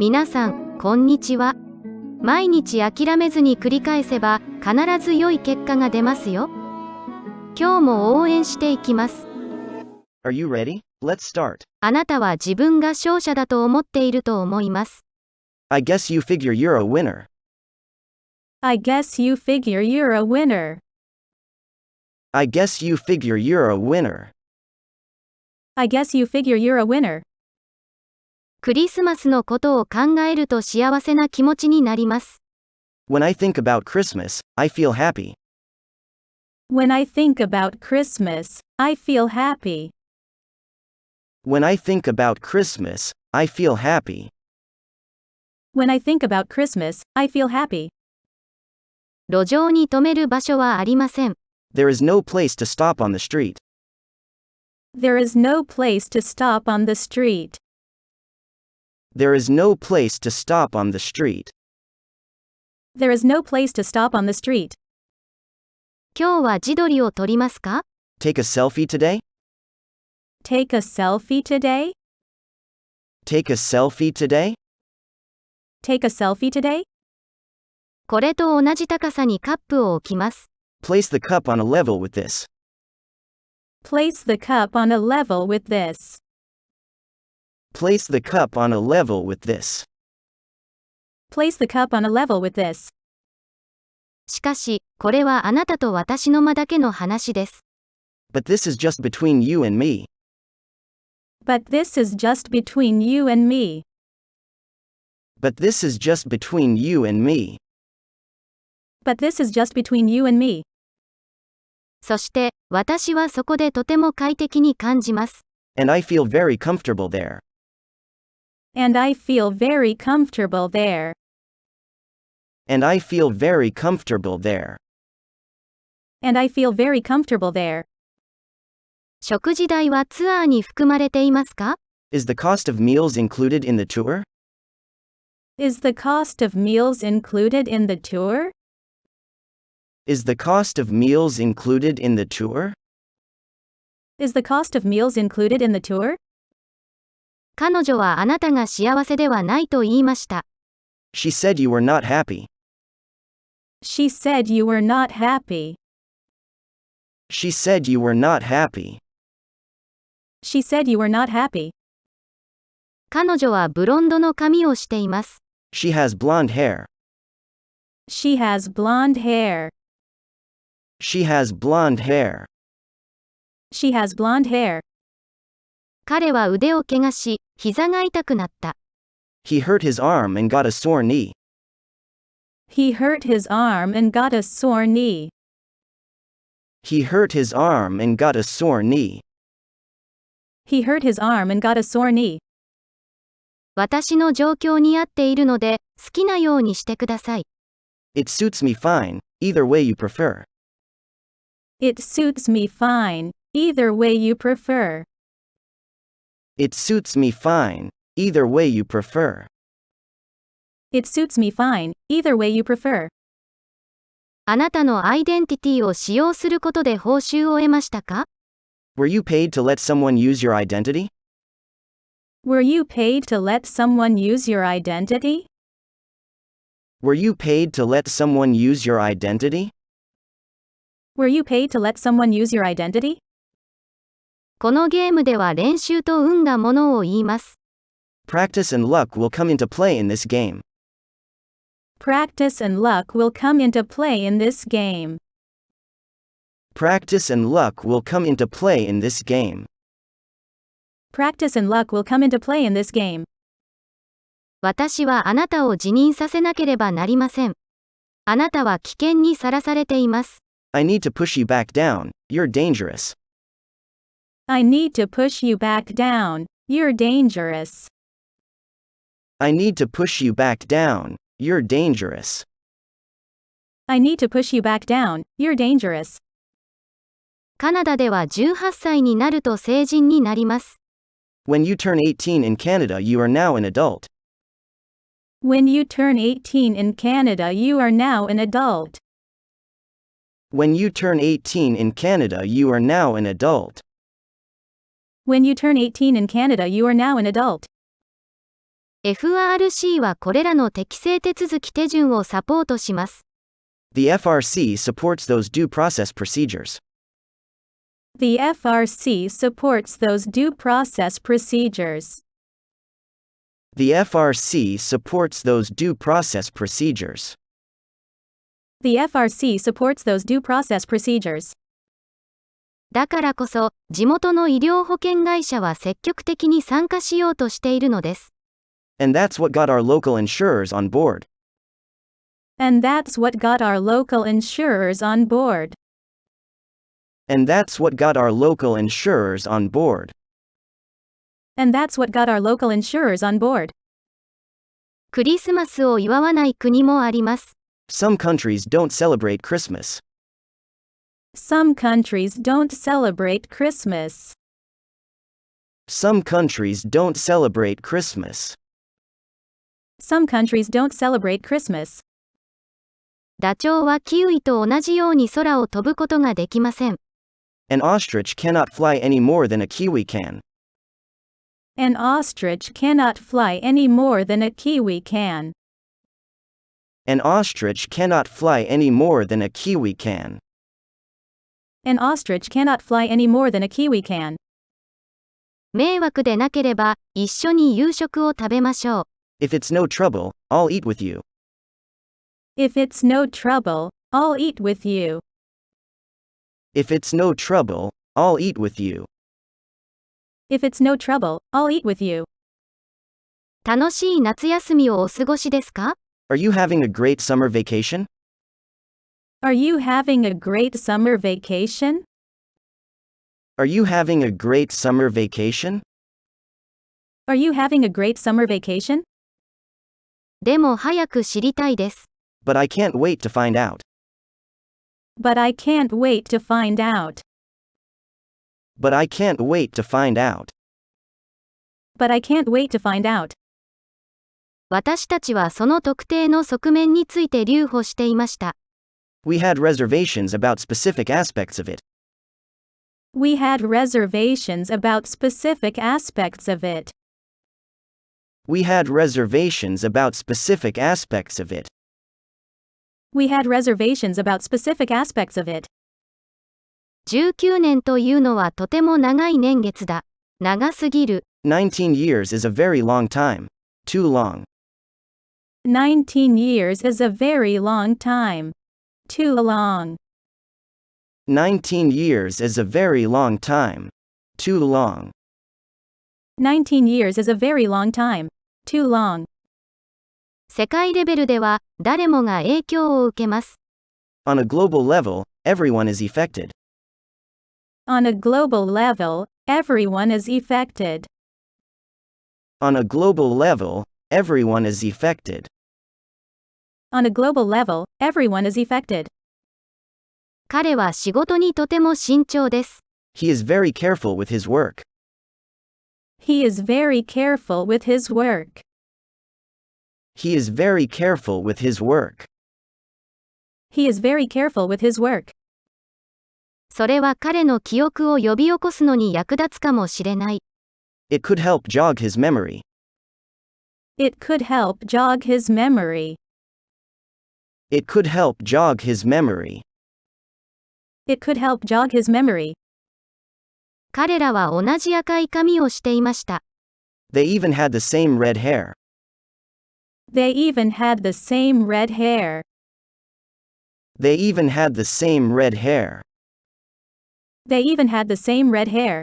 皆さん、こんにちは。毎日諦めずに繰り返せば、必ず良い結果が出ますよ。今日も応援していきます。Are you ready? Let's start. あなたは自分が勝者だと思っていると思います。I guess you figure you're a winner. I guess you figure you're a winner. I guess you figure you're a winner. I guess you figure you're a winner. クリスマスのことを考えると幸せな気持ちになります。When I think about Christmas, I feel happy. When I think about Christmas, I feel happy. When I think about Christmas, I feel happy. When I think about Christmas, I feel happy. 路上に止める場所はありません。There is no place to stop on the street. There is no place to stop on the street. There is no place to stop on the street. There is no place to stop on the street. 今日は自撮りを撮りますか？ Take a selfie today? Take a selfie today? Take a selfie today? Take a selfie today? これと同じ高さにカップを置きます。Place the cup on a level with this. Place the cup on a level with this. Place the cup on a level with this. Place the cup on a level with this. しかし、これはあなたと私の間だけの話です。But this is just between you and me. But this is just between you and me. But this is just between you and me. But this is just between you and me. そして、私はそこでとても快適に感じます。And I feel very comfortable there. And I feel very comfortable there. And I feel very comfortable there. And I feel very comfortable there. 食事代はツアーに含まれていますか？ Is the cost of meals included in the tour? Is the cost of meals included in the tour? Is the cost of meals included in the tour? Is the cost of meals included in the tour? 彼女はあなたが幸せではないと言いました。She said you were not happy. She said you were not happy. She said you were not happy. She said you were not happy. 彼女はブロンドの髪をしています。She has blonde hair. She has blonde hair. She has blonde hair. She has blonde hair. 彼は腕を怪我し、膝が痛くなった。He hurt his arm and got a sore knee. He hurt his arm and got a sore knee. He hurt his arm and got a sore knee. He hurt his arm and got a sore knee. 私の状況に合っているので、好きなようにしてください。It suits me fine, either way you prefer. It suits me fine, either way you prefer. It suits me fine, either way you prefer. It suits me fine, either way you prefer. あなたのアイデンティティを使用することで報酬を得ましたか？ Were you paid to let someone use your identity? Were you paid to let someone use your identity? Were you paid to let someone use your identity? Were you paid to let someone use your identity? このゲームでは練習と運がものを言います。Practice and luck will come into play in this game. Practice and luck will come into play in this game. Practice and luck will come into play in this game. Practice and luck will come into play in this game. 私はあなたを辞任させなければなりません。あなたは危険にさらされています。I need to push you back down, you're dangerous. I need to push you back down, you're dangerous. I need to push you back down, you're dangerous. I need to push you back down, you're dangerous. カナダでは18歳になると成人になります。When you turn 18 in Canada, you are now an adult. When you turn 18 in Canada, you are now an adult. When you turn 18 in Canada, you are now an adult. When you turn 18 in Canada, you are now an adult. FRC はこれらの適正手続き手順をサポートします。The FRC supports those due process procedures. The FRC supports those due process procedures. The FRC supports those due process procedures. The FRC supports those due process procedures. だからこそ、地元の医療保険会社は積極的に参加しようとしているのです。And that's what got our local insurers on board. And that's what got our local insurers on board. And that's what got our local insurers on board. And that's what got our local insurers on board. クリスマスを祝わない国もあります。Some countries don't celebrate Christmas. Some countries don't celebrate Christmas. Some countries don't celebrate Christmas. Some countries don't celebrate Christmas. ダチョウはキウイと同じように空を飛ぶことができません。An ostrich cannot fly any more than a kiwi can. An ostrich cannot fly any more than a kiwi can. An ostrich cannot fly any more than a kiwi can. An ostrich cannot fly any more than a kiwi can. 迷惑でなければ、一緒に夕食を食べましょう。If it's no trouble, I'll eat with you. If it's no trouble, I'll eat with you. If it's no trouble, I'll eat with you. If it's no trouble, I'll eat with you. 楽しい夏休みをお過ごしですか？ Are you having a great summer vacation? Are you having a great summer vacation? Are you having a great summer vacation? Are you having a great summer vacation? でも早く知りたいです。But I can't wait to find out. But I can't wait to find out. But I can't wait to find out. But I can't wait to find out. 私たちはその特定の側面について留保していました。We had reservations about specific aspects of it. We had reservations about specific aspects of it. We had reservations about specific aspects of it. We had reservations about specific aspects of it. 19年というのはとても長い年月だ。長すぎる。19 years is a very long time. Too long. 19 years is a very long time. Too long. 19 years is a very long time. Too long. 19 years is a very long time. Too long. 世界レベルでは、誰もが影響を受けます。On a global level, everyone is affected. On a global level, everyone is affected. On a global level, everyone is affected. On a global level, everyone is affected. 彼は仕事にとても慎重です。He is very careful with his work. He is very careful with his work. He is very careful with his work. He is very careful with his work. それは彼の記憶を呼び起こすのに役立つかもしれない。It could help jog his memory. It could help jog his memory. It could help jog his memory. It could help jog his memory. 彼らは同じ赤い髪をしていました。They even had the same red hair. They even had the same red hair. They even had the same red hair. They even had the same red hair.